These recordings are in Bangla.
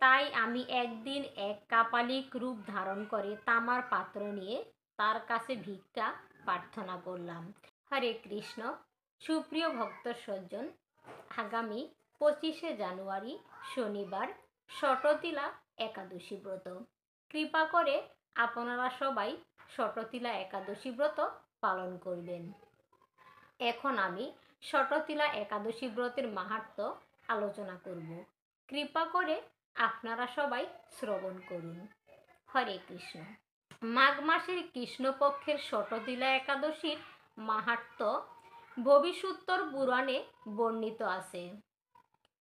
তাই আমি একদিন এক কাপালিক রূপ ধারণ করে তামার পাত্র নিয়ে তার কাছে ভিক্ষা প্রার্থনা করলাম। হরে কৃষ্ণ। সুপ্রিয় ভক্ত সজ্জন, আগামী 25শে জানুয়ারি শনিবার ষটতিলা একাদশী ব্রত। কৃপা করে আপনারা সবাই ষটতিলা একাদশী ব্রত পালন করবেন। এখন আমি ষটতিলা একাদশী ব্রতের মাহাত্ম্য আলোচনা করব। কৃপা করে আপনারা সবাই শ্রবণ করুন। হরে কৃষ্ণ। মাঘ মাসের কৃষ্ণপক্ষের ষটতিলা একাদশীর মাহাত্ম্য ভবিষ্যোত্তর পুরাণে বর্ণিত আছে।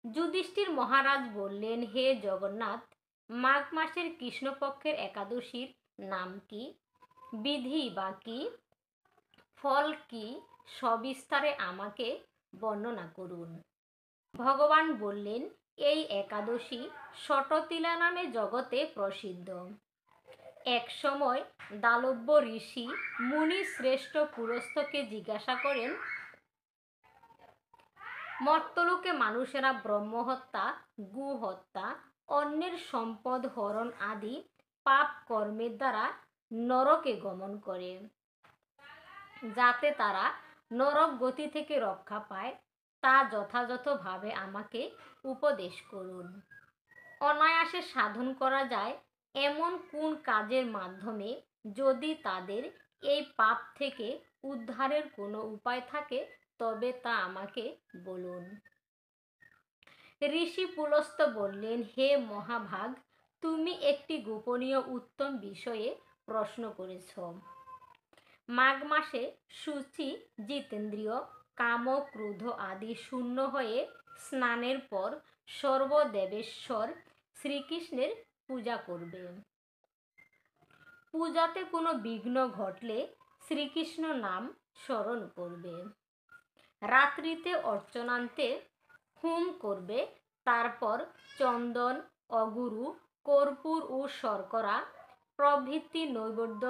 যুধিষ্ঠির মহারাজ বললেন, হে জগন্নাথ, মাঘ মাসের কৃষ্ণপক্ষের একাদশীর নাম কি, বিধি বা কি, ফল কি, সবিস্তারে আমাকে বর্ণনা করুন। ভগবান বললেন, এই একাদশী ষটতিলা নামে জগতে প্রসিদ্ধ। এক সময় দালব্য ঋষি মুনি শ্রেষ্ঠ পুরস্থকে জিজ্ঞাসা করেন, মর্তলোকে মানুষেরা ব্রহ্মহত্যা, গোহত্যা, অন্যের সম্পদ হরণ আদি পাপ কর্মের দ্বারা নরকে গমন করে, যাতে তারা নরক গতি থেকে রক্ষা পায়, তা যথাযথভাবে আমাকে উপদেশ করুন। অনায়াসে সাধন করা যায় এমন কোন কাজের মাধ্যমে যদি তাদের এই পাপ থেকে উদ্ধারের কোনো উপায় থাকে তবে তা আমাকে বলুন। ঋষি পুলস্ত্য বললেন, হে মহাভাগ, তুমি একটি গোপনীয় উত্তম বিষয়ে প্রশ্ন করেছ। মাঘ মাসে শুচি, জিতেন্দ্রিয়, কাম ক্রোধ আদি শূন্য হয়ে স্নানের পর সর্বদেবেশ্বর শ্রীকৃষ্ণের পূজা করবে। পূজাতে কোনো বিঘ্ন ঘটলে শ্রীকৃষ্ণ নাম স্মরণ করবে। রাত্রিতে অর্চনান্তে হোম করবে, তারপর চন্দন, অগুরু, কর্পূর ও শর্করা প্রভৃতি নৈবেদ্য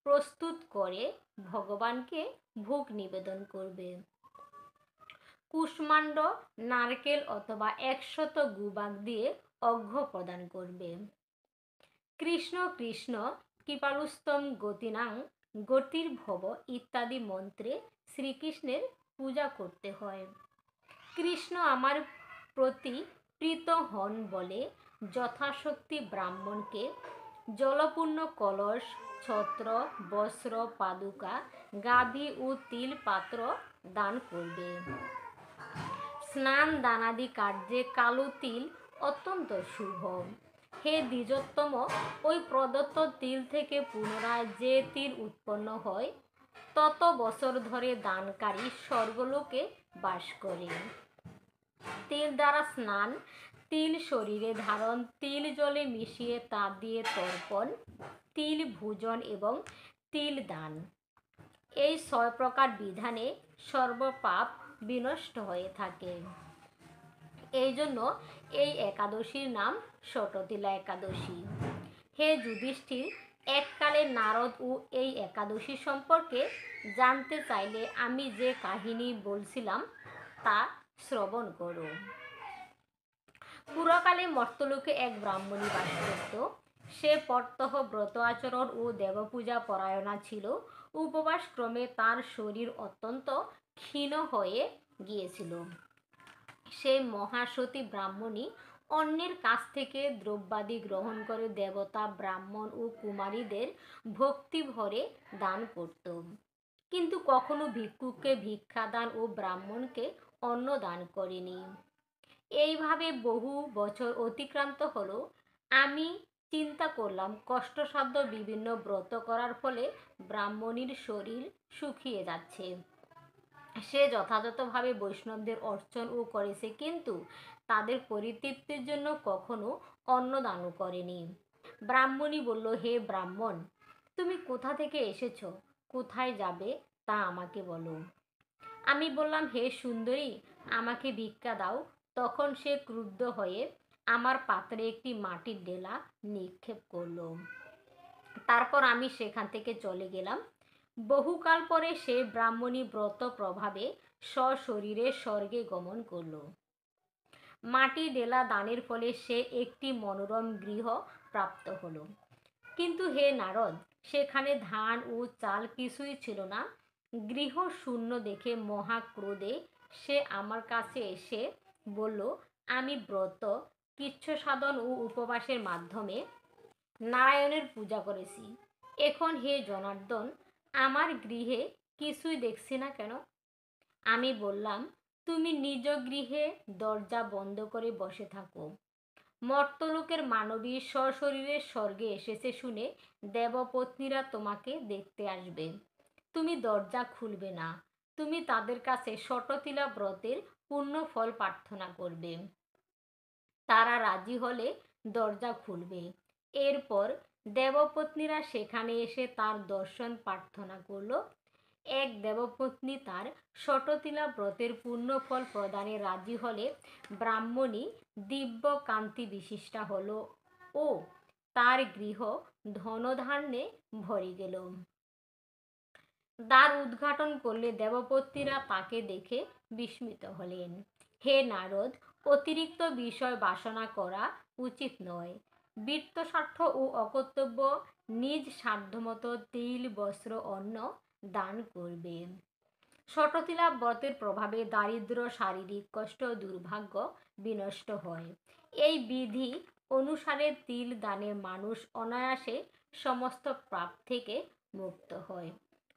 প্রস্তুত করে ভগবানকে ভোগ নিবেদন করবে। কুষ্মাণ্ড, নারকেল অথবা 100 গুবাক দিয়ে অর্ঘ্য প্রদান করবে। কৃষ্ণ কৃষ্ণ কৃপালুস্তম গতিনাং গতির্ভব ইত্যাদি মন্ত্রে শ্রীকৃষ্ণের পূজা করতে হয়। কৃষ্ণ আমার প্রতি প্রীত হন বলে যথাশক্তি ব্রাহ্মণকে জলপূর্ণ কলস, ছত্র, বস্ত্র, পাদুকা, গাভী ও তিল পাত্র দান করবে। স্নান দানাদি কার্যে কালো তিল অত্যন্ত শুভ। হে দ্বিজোত্তম, ওই প্রদত্ত তিল থেকে পুনরায় যে তিল উৎপন্ন হয় তত বছর ধরে দানকারী স্বর্গলোকে বাস করে। তিল দ্বারা স্নান, তিল শরীরে ধারণ, তিল জলে মিশিয়ে তা দিয়ে তর্পণ, তিল ভোজন এবং তিল দান, এই 6 প্রকার বিধানে সর্বপাপ বিনষ্ট হয়ে থাকে। এই জন্য এই একাদশীর নাম ষটতিলা একাদশী। হে যুধিষ্ঠির, এককালে নারদ ও এই একাদশী সম্পর্কে জানতে চাইলে আমি যে কাহিনী বলছিলাম তা শ্রবণ করো। পুরকালে মর্তলোকে এক ব্রাহ্মণী বাস করত। সে প্রত্যহ ব্রত আচরণ ও দেবপূজা পরায়ণা ছিল। উপবাস ক্রমে তার শরীর অত্যন্ত ক্ষীণ হয়ে গিয়েছিল। সেই মহাসতী ব্রাহ্মণী অন্যের কাছ থেকে দ্রব্যাদি গ্রহণ করে দেবতা, ব্রাহ্মণ ও কুমারীদের ভক্তি ভরে দান করত, কিন্তু কখনো ভিক্ষুককে ভিক্ষাদান ও ব্রাহ্মণকে অন্ন দান করেনি। এইভাবে বহু বছর অতিক্রান্ত হলো। আমি চিন্তা করলাম, কষ্টসাধ্য বিভিন্ন ব্রত করার ফলে ব্রাহ্মণীর শরীর শুকিয়ে যাচ্ছে। সে যথাযথভাবে বৈষ্ণবদের অর্চন ও করেছে, কিন্তু তাদের পরিতৃপ্তির জন্য কখনো অন্নদানও করেনি। ব্রাহ্মণী বলল, হে ব্রাহ্মণ, তুমি কোথা থেকে এসেছো, কোথায় যাবে তা আমাকে বলো। আমি বললাম, হে সুন্দরী, আমাকে ভিক্ষা দাও। তখন সে ক্রুদ্ধ হয়ে আমার পাত্রে একটি মাটির ডেলা নিক্ষেপ করল। তারপর আমি সেখান থেকে চলে গেলাম। বহুকাল পরে সে ব্রাহ্মণী ব্রত প্রভাবে সশরীরে স্বর্গে গমন করল। মাটি ডেলা দানের ফলে সে একটি মনোরম গৃহ প্রাপ্ত হলো। কিন্তু হে নারদ, সেখানে ধান ও চাল কিছুই ছিল না। গৃহ শূন্য দেখে মহাক্রোধে সে আমার কাছে এসে বলল, আমি ব্রত, কৃচ্ছ সাধন ও উপবাসের মাধ্যমে নারায়ণের পূজা করেছি। এখন হে জনার্দন, আমার গৃহে কিছুই দেখছি না কেন? আমি বললাম, তুমি নিজ গৃহে দরজা বন্ধ করে বসে থাকো। মর্তলোকের মানবী সশরীরে স্বর্গে এসেছে শুনে দেবপত্নীরা তোমাকে দেখতে আসবে। তুমি দরজা খুলবে না। তুমি তাদের কাছে শততিলা ব্রতের পূর্ণ ফল প্রার্থনা করবে। তারা রাজি হলে দরজা খুলবে। এরপর দেবপত্নীরা সেখানে এসে তার দর্শন প্রার্থনা করল। এক দেবপত্নী তার শততিলা ব্রতের পূর্ণফল প্রদানে রাজি হলে ব্রাহ্মণী দিব্য কান্তি বিশিষ্টা হলো ও তার গৃহ ধনধান্যে ভরে গেল। দ্বার উদ্ঘাটন করলে দেবপত্নীরা তাকে দেখে বিস্মিত হলেন। হে নারদ, অতিরিক্ত বিষয় বাসনা করা উচিত নয়। বৃত্তস্বার্থ ও অকর্তব্য নিজ সাধ্যমতো তিল বস্ত্র অন্ন দান করবে। শততিলা ব্রতের প্রভাবে দারিদ্র্য, শারীরিক কষ্ট, দুর্ভাগ্য বিনষ্ট হয়। এই বিধি অনুসারে তিল দানে মানুষ অনায়াসে সমস্ত পাপ থেকে মুক্ত হয়।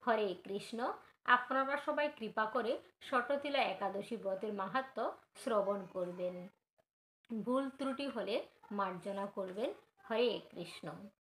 হরে কৃষ্ণ। আপনারা সবাই কৃপা করে শততিলা একাদশী ব্রতের মাহাত্ম্য শ্রবণ করবেন। ভুল ত্রুটি হলে মার্জনা করবেন। হরে কৃষ্ণ।